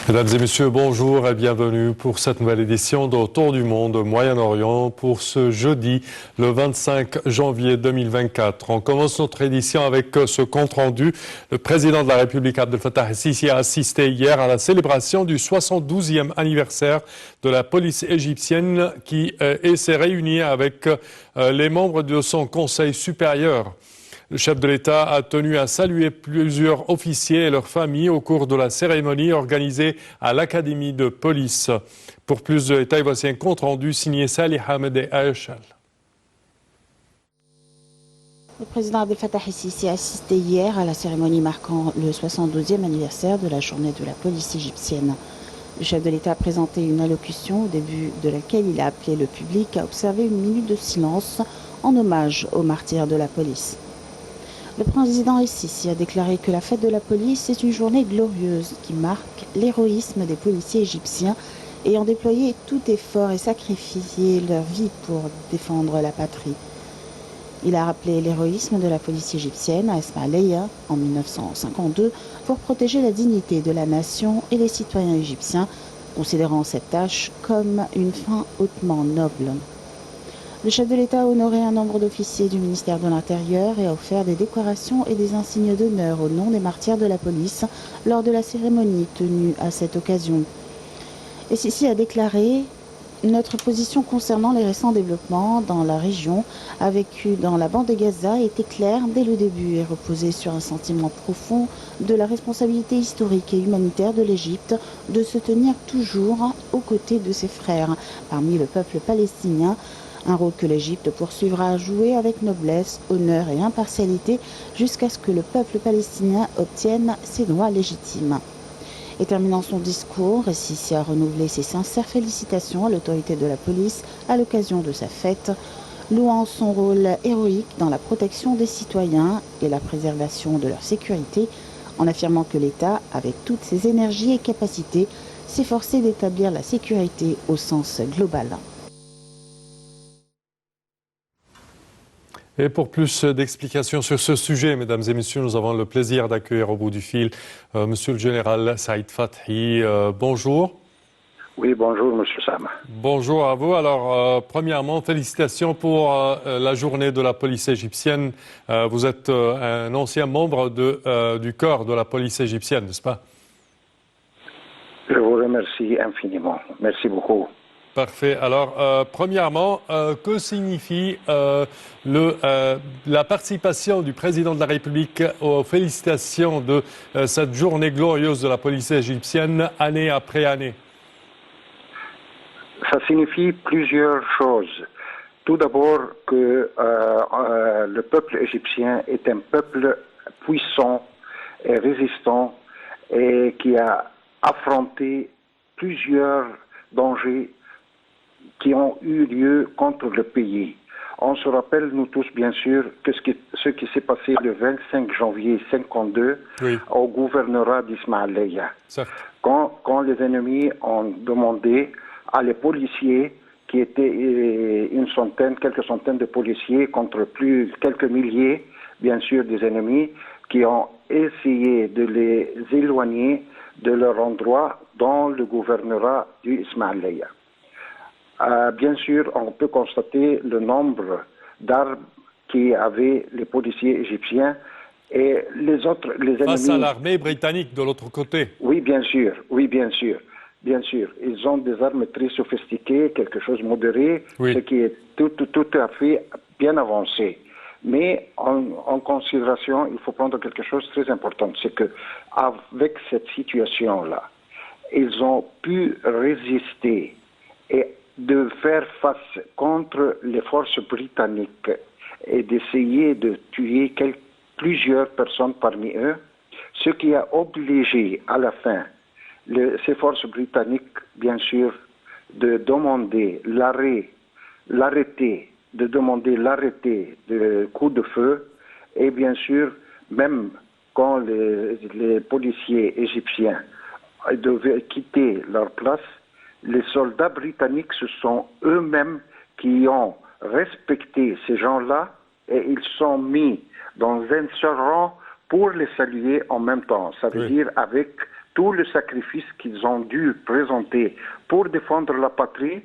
Mesdames et messieurs, bonjour et bienvenue pour cette nouvelle édition d'Autour du monde au Moyen-Orient pour ce jeudi, le 25 janvier 2024. On commence notre édition avec ce compte-rendu. Le président de la République, Abdel Fattah el-Sisi, a assisté hier à la célébration du 72e anniversaire de la police égyptienne qui s'est réunie avec les membres de son conseil supérieur. Le chef de l'État a tenu à saluer plusieurs officiers et leurs familles au cours de la cérémonie organisée à l'Académie de police. Pour plus de détails, voici un compte-rendu signé Salih Ahmed et Aïchal. Le président Abdel Fattah el-Sisi a assisté hier à la cérémonie marquant le 72e anniversaire de la journée de la police égyptienne. Le chef de l'État a présenté une allocution au début de laquelle il a appelé le public à observer une minute de silence en hommage aux martyrs de la police. Le président el-Sisi a déclaré que la fête de la police est une journée glorieuse qui marque l'héroïsme des policiers égyptiens ayant déployé tout effort et sacrifié leur vie pour défendre la patrie. Il a rappelé l'héroïsme de la police égyptienne à Ismaïlia en 1952 pour protéger la dignité de la nation et les citoyens égyptiens, considérant cette tâche comme une fin hautement noble. Le chef de l'État a honoré un nombre d'officiers du ministère de l'Intérieur et a offert des décorations et des insignes d'honneur au nom des martyrs de la police lors de la cérémonie tenue à cette occasion. Et Sisi a déclaré « Notre position concernant les récents développements dans la région, vécue dans la bande de Gaza, était claire dès le début et reposait sur un sentiment profond de la responsabilité historique et humanitaire de l'Égypte de se tenir toujours aux côtés de ses frères parmi le peuple palestinien, un rôle que l'Égypte poursuivra à jouer avec noblesse, honneur et impartialité jusqu'à ce que le peuple palestinien obtienne ses droits légitimes. » Et terminant son discours, Sisi a renouvelé ses sincères félicitations à l'autorité de la police à l'occasion de sa fête, louant son rôle héroïque dans la protection des citoyens et la préservation de leur sécurité, en affirmant que l'État, avec toutes ses énergies et capacités, s'efforçait d'établir la sécurité au sens global. Et pour plus d'explications sur ce sujet, mesdames et messieurs, nous avons le plaisir d'accueillir au bout du fil Monsieur le Général Saïd Fathi. Bonjour. Oui, bonjour, Monsieur Sam. Bonjour à vous. Alors, premièrement, félicitations pour la journée de la police égyptienne. Vous êtes un ancien membre du corps de la police égyptienne, n'est-ce pas? Je vous remercie infiniment. Merci beaucoup. Parfait. Alors, premièrement, que signifie la participation du président de la République aux félicitations de cette journée glorieuse de la police égyptienne année après année? Ça signifie plusieurs choses. Tout d'abord que le peuple égyptien est un peuple puissant et résistant et qui a affronté plusieurs dangers qui ont eu lieu contre le pays. On se rappelle, nous tous, bien sûr, que ce qui s'est passé le 25 janvier 1952 au gouvernorat d'Ismaïlia. Quand les ennemis ont demandé à les policiers, qui étaient quelques centaines de policiers contre quelques milliers, bien sûr, des ennemis, qui ont essayé de les éloigner de leur endroit dans le gouvernorat d'Ismaïlia. Bien sûr, on peut constater le nombre d'armes qu'avaient les policiers égyptiens et les ennemis. Face à l'armée britannique de l'autre côté. Oui, bien sûr. Oui, bien sûr. Bien sûr. Ils ont des armes très sophistiquées, quelque chose de modéré, ce qui est tout à fait bien avancé. Mais en considération, il faut prendre quelque chose de très important. C'est qu'avec cette situation-là, ils ont pu résister et de faire face contre les forces britanniques et d'essayer de tuer plusieurs personnes parmi eux, ce qui a obligé à la fin ces forces britanniques, bien sûr, de demander l'arrêté de coups de feu et bien sûr, même quand les policiers égyptiens devaient quitter leur place, les soldats britanniques, ce sont eux-mêmes qui ont respecté ces gens-là et ils sont mis dans un seul rang pour les saluer en même temps. Ça veut dire avec tout le sacrifice qu'ils ont dû présenter pour défendre la patrie,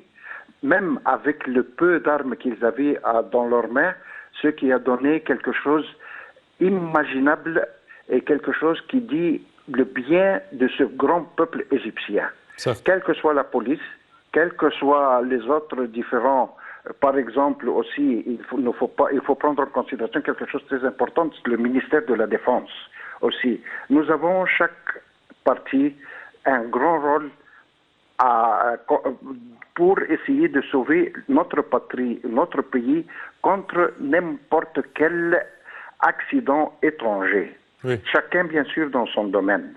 même avec le peu d'armes qu'ils avaient dans leurs mains, ce qui a donné quelque chose d'imaginable et quelque chose qui dit le bien de ce grand peuple égyptien. Certes. Quelle que soit la police, quels que soient les autres différents, par exemple aussi, il faut prendre en considération quelque chose de très important, le ministère de la Défense aussi. Nous avons chaque parti un grand rôle pour essayer de sauver notre patrie, notre pays contre n'importe quel accident étranger. Oui. Chacun, bien sûr, dans son domaine.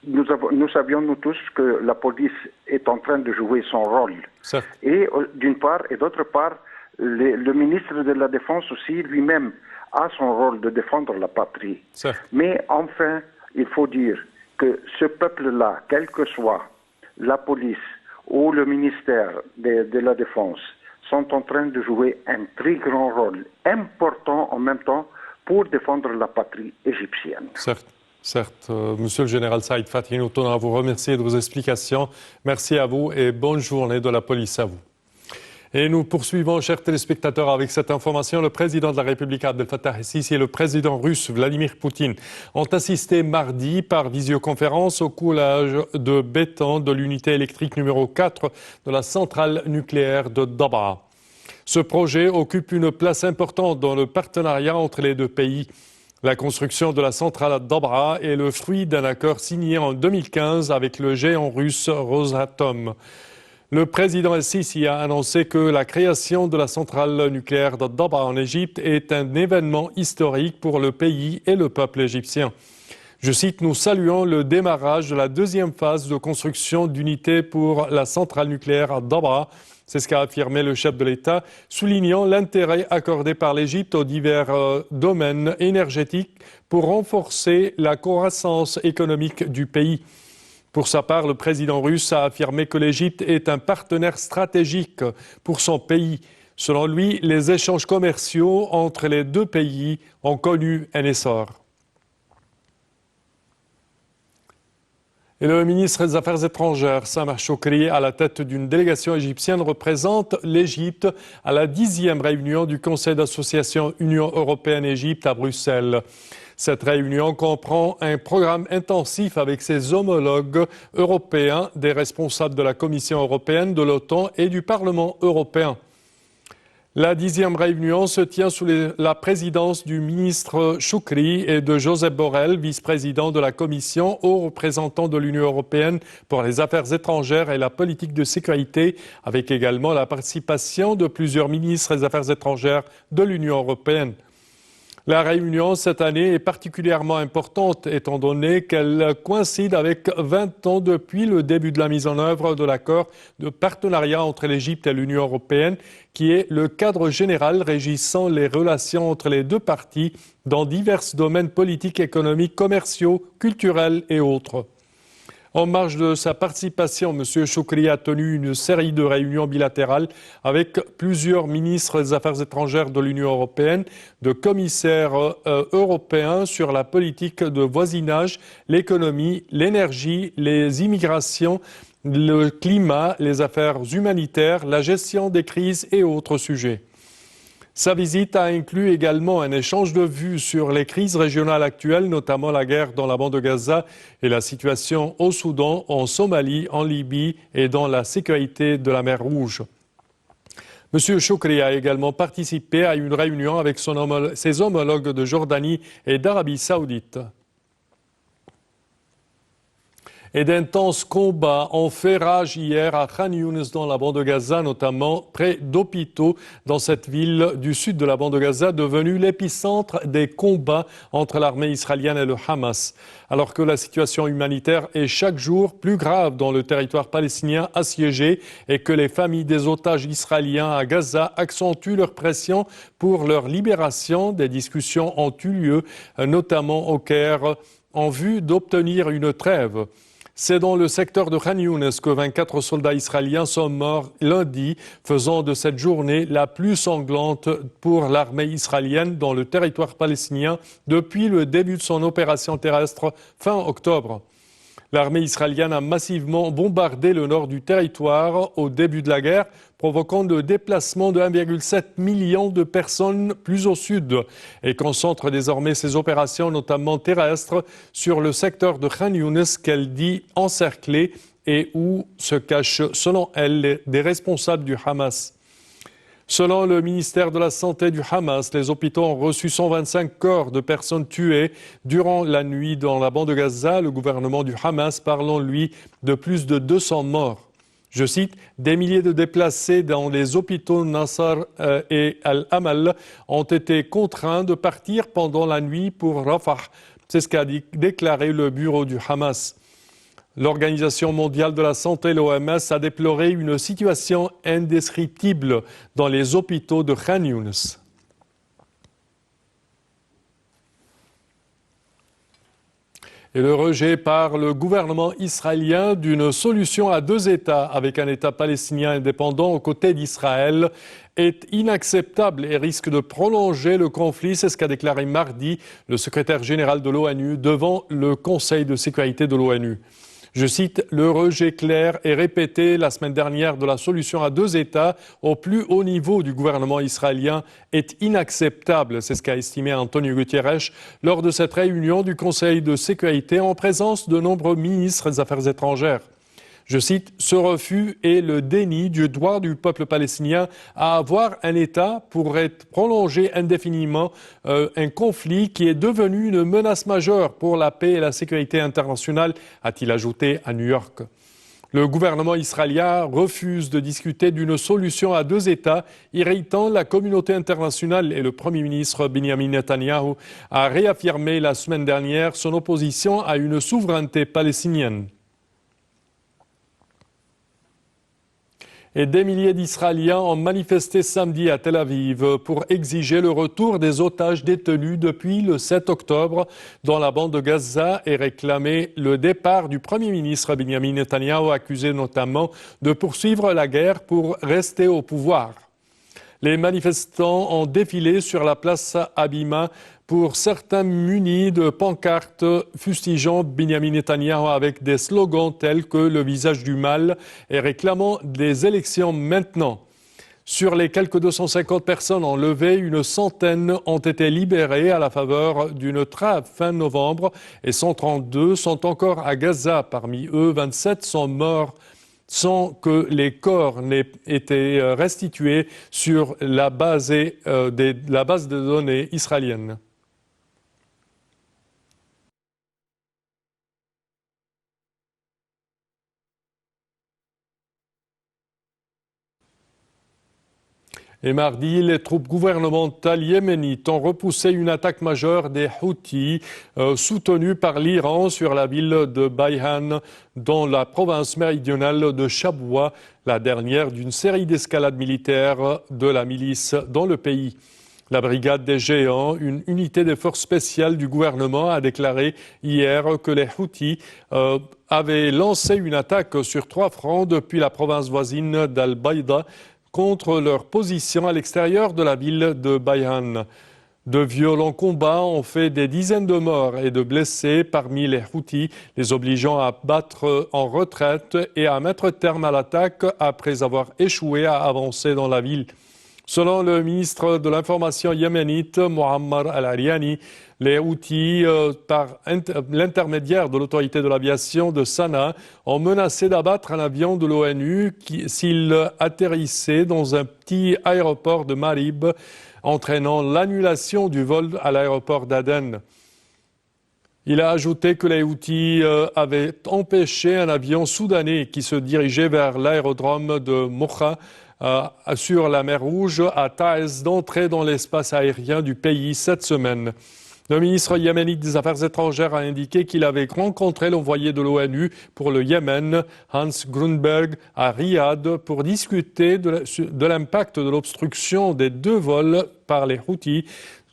Nous savions, nous tous, que la police est en train de jouer son rôle. Certes. Et d'une part, et d'autre part, le ministre de la Défense aussi, lui-même, a son rôle de défendre la patrie. Certes. Mais enfin, il faut dire que ce peuple-là, quel que soit la police ou le ministère de la Défense, sont en train de jouer un très grand rôle, important en même temps, pour défendre la patrie égyptienne. Certes. Certes, Monsieur le Général Saïd Fathi, nous tenons à vous remercier de vos explications. Merci à vous et bonne journée de la police à vous. Et nous poursuivons, chers téléspectateurs, avec cette information. Le président de la République, Abdel Fattah el-Sisi, et le président russe, Vladimir Poutine, ont assisté mardi par visioconférence au coulage de béton de l'unité électrique numéro 4 de la centrale nucléaire de Dabaa. Ce projet occupe une place importante dans le partenariat entre les deux pays. La construction de la centrale à Dabaa est le fruit d'un accord signé en 2015 avec le géant russe Rosatom. Le président el-Sisi a annoncé que la création de la centrale nucléaire de Dabaa en Égypte est un événement historique pour le pays et le peuple égyptien. Je cite, « Nous saluons le démarrage de la deuxième phase de construction d'unités pour la centrale nucléaire à Dabaa ». C'est ce qu'a affirmé le chef de l'État, soulignant l'intérêt accordé par l'Égypte aux divers domaines énergétiques pour renforcer la croissance économique du pays. Pour sa part, le président russe a affirmé que l'Égypte est un partenaire stratégique pour son pays. Selon lui, les échanges commerciaux entre les deux pays ont connu un essor. Et le ministre des Affaires étrangères, Sameh Shoukry, à la tête d'une délégation égyptienne, représente l'Égypte à la 10e réunion du Conseil d'association Union européenne-Égypte à Bruxelles. Cette réunion comprend un programme intensif avec ses homologues européens, des responsables de la Commission européenne, de l'OTAN et du Parlement européen. La 10e réunion se tient sous la présidence du ministre Shoukry et de Josep Borrell, vice-président de la Commission, haut représentant de l'Union européenne pour les affaires étrangères et la politique de sécurité, avec également la participation de plusieurs ministres des Affaires étrangères de l'Union européenne. La réunion cette année est particulièrement importante étant donné qu'elle coïncide avec 20 ans depuis le début de la mise en œuvre de l'accord de partenariat entre l'Égypte et l'Union européenne, qui est le cadre général régissant les relations entre les deux parties dans divers domaines politiques, économiques, commerciaux, culturels et autres. En marge de sa participation, M. Shoukry a tenu une série de réunions bilatérales avec plusieurs ministres des Affaires étrangères de l'Union européenne, de commissaires européens sur la politique de voisinage, l'économie, l'énergie, les immigrations, le climat, les affaires humanitaires, la gestion des crises et autres sujets. Sa visite a inclus également un échange de vues sur les crises régionales actuelles, notamment la guerre dans la bande de Gaza et la situation au Soudan, en Somalie, en Libye et dans la sécurité de la mer Rouge. M. Shoukry a également participé à une réunion avec ses homologues de Jordanie et d'Arabie saoudite. Et d'intenses combats ont fait rage hier à Khan Younis dans la bande de Gaza, notamment près d'hôpitaux dans cette ville du sud de la bande de Gaza, devenue l'épicentre des combats entre l'armée israélienne et le Hamas. Alors que la situation humanitaire est chaque jour plus grave dans le territoire palestinien assiégé et que les familles des otages israéliens à Gaza accentuent leur pression pour leur libération, des discussions ont eu lieu, notamment au Caire, en vue d'obtenir une trêve. C'est dans le secteur de Khan Younis que 24 soldats israéliens sont morts lundi, faisant de cette journée la plus sanglante pour l'armée israélienne dans le territoire palestinien depuis le début de son opération terrestre fin octobre. L'armée israélienne a massivement bombardé le nord du territoire au début de la guerre, provoquant le déplacement de 1,7 million de personnes plus au sud et concentre désormais ses opérations, notamment terrestres, sur le secteur de Khan Younes qu'elle dit encerclé et où se cachent, selon elle, des responsables du Hamas. Selon le ministère de la Santé du Hamas, les hôpitaux ont reçu 125 corps de personnes tuées durant la nuit dans la bande de Gaza. Le gouvernement du Hamas parlant, lui, de plus de 200 morts. Je cite, « Des milliers de déplacés dans les hôpitaux Nassar et Al-Amal ont été contraints de partir pendant la nuit pour Rafah. » C'est ce qu'a déclaré le bureau du Hamas. L'Organisation mondiale de la santé, l'OMS, a déploré une situation indescriptible dans les hôpitaux de Khan Younes. Et le rejet par le gouvernement israélien d'une solution à deux États avec un État palestinien indépendant aux côtés d'Israël est inacceptable et risque de prolonger le conflit. C'est ce qu'a déclaré mardi le secrétaire général de l'ONU devant le Conseil de sécurité de l'ONU. Je cite, « Le rejet clair et répété la semaine dernière de la solution à deux États au plus haut niveau du gouvernement israélien est inacceptable. » C'est ce qu'a estimé Antonio Guterres lors de cette réunion du Conseil de sécurité en présence de nombreux ministres des Affaires étrangères. Je cite, « Ce refus est le déni du droit du peuple palestinien à avoir un État pourrait prolonger indéfiniment un conflit qui est devenu une menace majeure pour la paix et la sécurité internationale, a-t-il ajouté à New York. Le gouvernement israélien refuse de discuter d'une solution à deux États, irritant la communauté internationale et le Premier ministre Benjamin Netanyahu a réaffirmé la semaine dernière son opposition à une souveraineté palestinienne. Et des milliers d'Israéliens ont manifesté samedi à Tel Aviv pour exiger le retour des otages détenus depuis le 7 octobre dans la bande de Gaza et réclamer le départ du Premier ministre Benjamin Netanyahu, accusé notamment de poursuivre la guerre pour rester au pouvoir. Les manifestants ont défilé sur la place Habima, pour certains munis de pancartes fustigeant Benjamin Netanyahu avec des slogans tels que le visage du mal et réclamant des élections maintenant. Sur les quelques 250 personnes enlevées, une centaine ont été libérées à la faveur d'une trêve fin novembre et 132 sont encore à Gaza. Parmi eux, 27 sont morts sans que les corps n'aient été restitués sur la base de données israélienne. Et mardi, les troupes gouvernementales yéménites ont repoussé une attaque majeure des Houthis soutenue par l'Iran sur la ville de Bayhan dans la province méridionale de Shabwa, la dernière d'une série d'escalades militaires de la milice dans le pays. La brigade des géants, une unité des forces spéciales du gouvernement, a déclaré hier que les Houthis avaient lancé une attaque sur 3 fronts depuis la province voisine d'Al-Baïda contre leur position à l'extérieur de la ville de Bayhan. De violents combats ont fait des dizaines de morts et de blessés parmi les Houthis, les obligeant à battre en retraite et à mettre terme à l'attaque après avoir échoué à avancer dans la ville. Selon le ministre de l'Information yéménite, Muammar al-Ariani, les Houthis, par l'intermédiaire de l'autorité de l'aviation de Sanaa, ont menacé d'abattre un avion de l'ONU s'il atterrissait dans un petit aéroport de Marib, entraînant l'annulation du vol à l'aéroport d'Aden. Il a ajouté que les Houthis avaient empêché un avion soudanais qui se dirigeait vers l'aérodrome de Mocha, sur la mer Rouge, à Taïs, d'entrer dans l'espace aérien du pays cette semaine. Le ministre yéménite des Affaires étrangères a indiqué qu'il avait rencontré l'envoyé de l'ONU pour le Yémen, Hans Grunberg, à Riyad pour discuter de l'impact de l'obstruction des 2 vols par les Houthis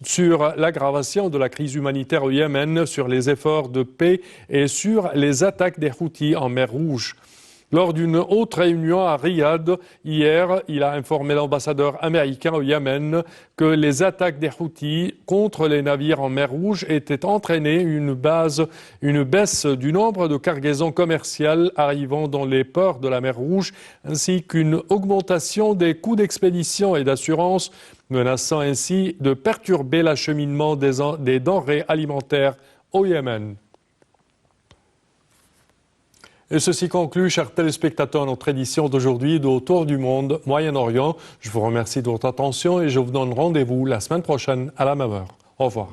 sur l'aggravation de la crise humanitaire au Yémen, sur les efforts de paix et sur les attaques des Houthis en mer Rouge. Lors d'une autre réunion à Riyad, hier, il a informé l'ambassadeur américain au Yémen que les attaques des Houthis contre les navires en mer Rouge étaient entraînées une baisse du nombre de cargaisons commerciales arrivant dans les ports de la mer Rouge, ainsi qu'une augmentation des coûts d'expédition et d'assurance, menaçant ainsi de perturber l'acheminement des denrées alimentaires au Yémen. Et ceci conclut, chers téléspectateurs, notre édition d'aujourd'hui d'Autour du monde Moyen-Orient. Je vous remercie de votre attention et je vous donne rendez-vous la semaine prochaine à la même heure. Au revoir.